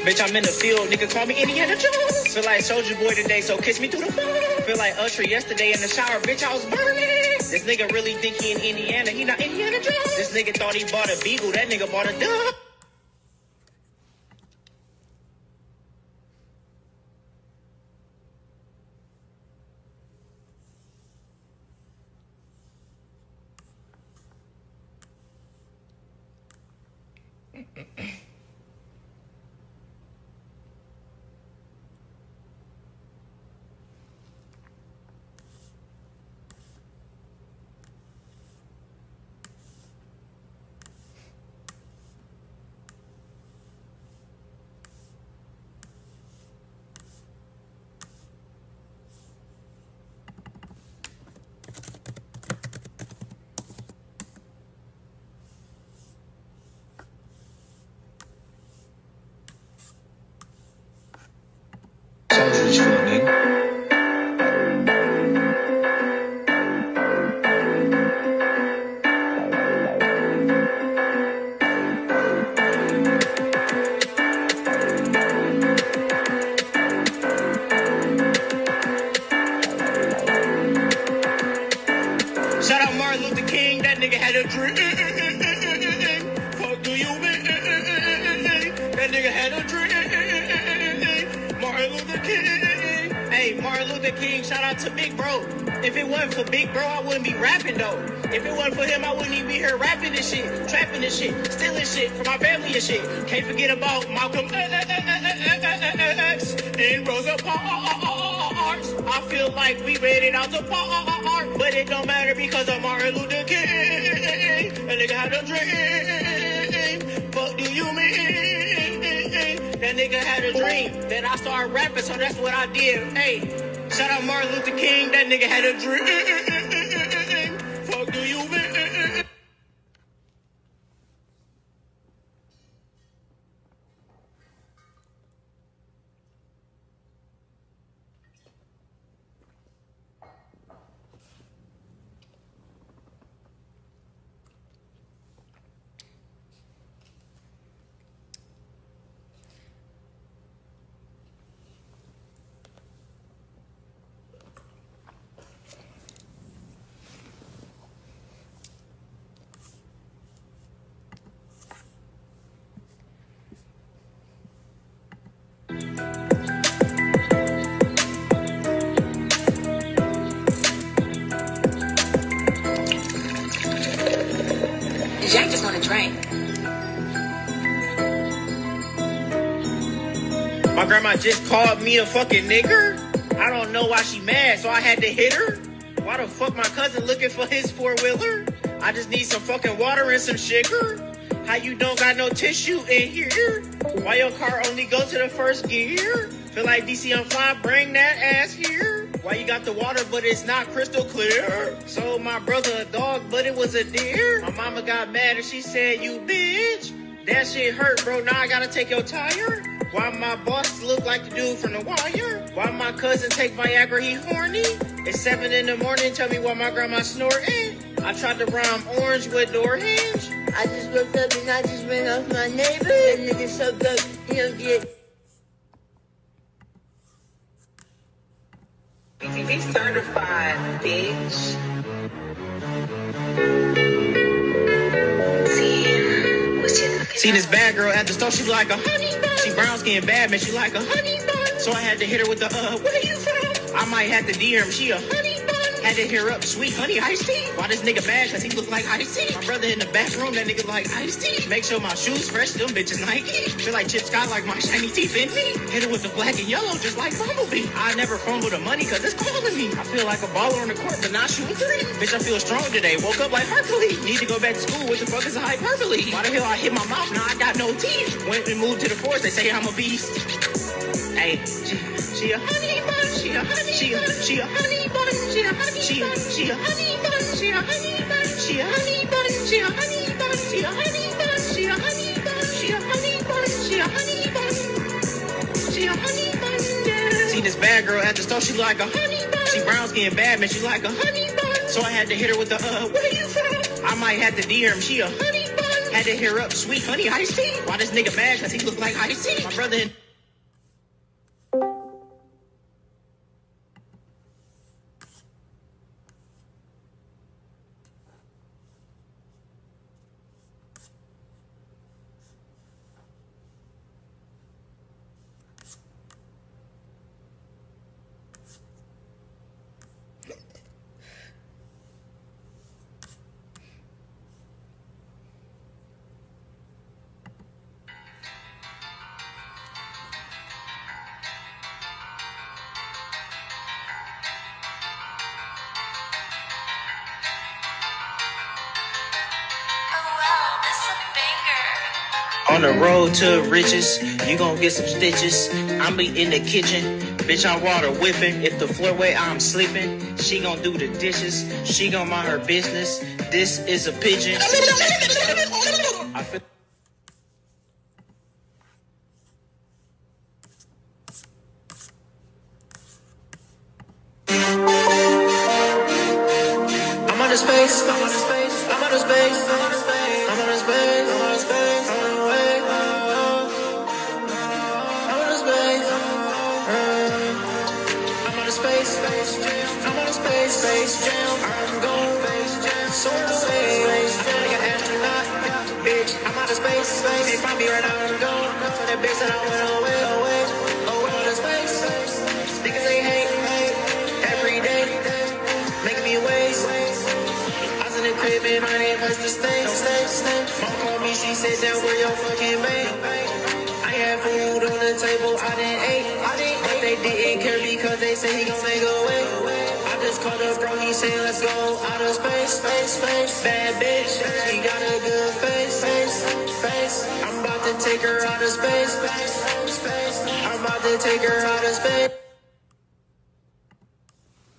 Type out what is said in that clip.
Bitch, I'm in the field, nigga call me Indiana Jones. Feel like Soldier Boy today, so kiss me through the phone. Feel like Usher yesterday in the shower, bitch, I was burning. This nigga really think he in Indiana, he not Indiana Jones. This nigga thought he bought a Beagle, that nigga bought a dub. Shout out Martin Luther King, that nigga had a dream. Fuck do you mean? That nigga had a dream. Martin Luther King. Hey, Martin Luther King, shout out to Big Bro. If it wasn't for Big Bro, I wouldn't be rapping though. If it wasn't for him, I wouldn't even be here rapping this shit, trapping this shit, stealing shit for my family and shit. Can't forget about Malcolm X and Rosa Parks. I feel like we made it out the park, but it don't matter because of Martin Luther King. And nigga had a dream. What do you mean? That nigga had a dream. Then I started rapping, so that's what I did. Hey, shout out Martin Luther King. That nigga had a dream. Fuck do you mean? Jack just want to drink. My grandma just called me a fucking nigger. I don't know why she mad, so I had to hit her. Why the fuck my cousin looking for his four-wheeler? I just need some fucking water and some sugar. How you don't got no tissue in here? Why your car only go to the first gear? Feel like DC on fly, bring that ass here. Why you got the water, but it's not crystal clear? Sold my brother a dog, but it was a deer. My mama got mad and she said, you bitch. That shit hurt, bro, now I gotta take your tire. Why my boss look like the dude from The Wire? Why my cousin take Viagra, he horny? It's 7 in the morning, tell me why my grandma snorting. I tried to rhyme orange with door hinge. I just woke up and I just ran off my neighbor. That nigga so good, he don't get. BTV certified, bitch. See this bad girl at the store, she like a honey bun. She brown skin bad, man, she like a honey bun. So I had to hit her with the, where you from? I might have to DM, she a honey bun. Had to hear up, sweet honey iced tea. Why this nigga mad? Cause he look like iced tea. My brother in the bathroom, that nigga like iced tea. Make sure my shoes fresh, them bitches Nike. Feel like Chip Scott like my shiny teeth in me. Hit it with the black and yellow, just like Bumblebee. I never fumble the money cause it's calling me. I feel like a baller on the court, but not shooting three. Bitch, I feel strong today, woke up like Hercules. Need to go back to school, what the fuck is a hyperbole? Why the hell I hit my mouth, now I got no teeth. Went and moved to the forest, they say I'm a beast. Hey, she a honey bun, she a honey, she a honey bun, she a honey, she a honey bun, she a honey bun, she a honey bun, she a honey bun, she a honey bun, she a honey bun, she a honey bun, she a honey bun, she a honey bun, yeah. See this bad girl at the store, she like a honey bun. She brown skin bad, man, she like a honey bun. So I had to hit her with the, where you from? I might have to DM, she a honey bun. Had to hear up sweet honey iced tea. Why this nigga mad? Cause he look like iced tea. My brother in on the road to riches, you gon' get some stitches. I'm be in the kitchen, bitch, I'm water whipping. If the floor way I'm sleeping, she gon' do the dishes. She gon' mind her business. This is a pigeon. I feel I'm on the space, I'm on the space, I'm on the space, I'm on the space, I'm on the space, I'm on the space, I'm on the way, I'm on the space, I'm on the space, space jam, I'm on the space jam, I'm going space jam, soar away, I'm like an astronaut, bitch, I'm out of space, can't find me right now, I'm going, so that bitch that I went away, I'm on the space, niggas they hate, every day, making me waste. In the crib and I ain't place to stay. Mom called me, she said that where your fucking babe. I had food on the table, I didn't eat. But they didn't care because they said he gon' make a way. I just called up bro, he said let's go out of space. Bad bitch, she got a good face. I'm about to take her out of space. I'm about to take her out of space.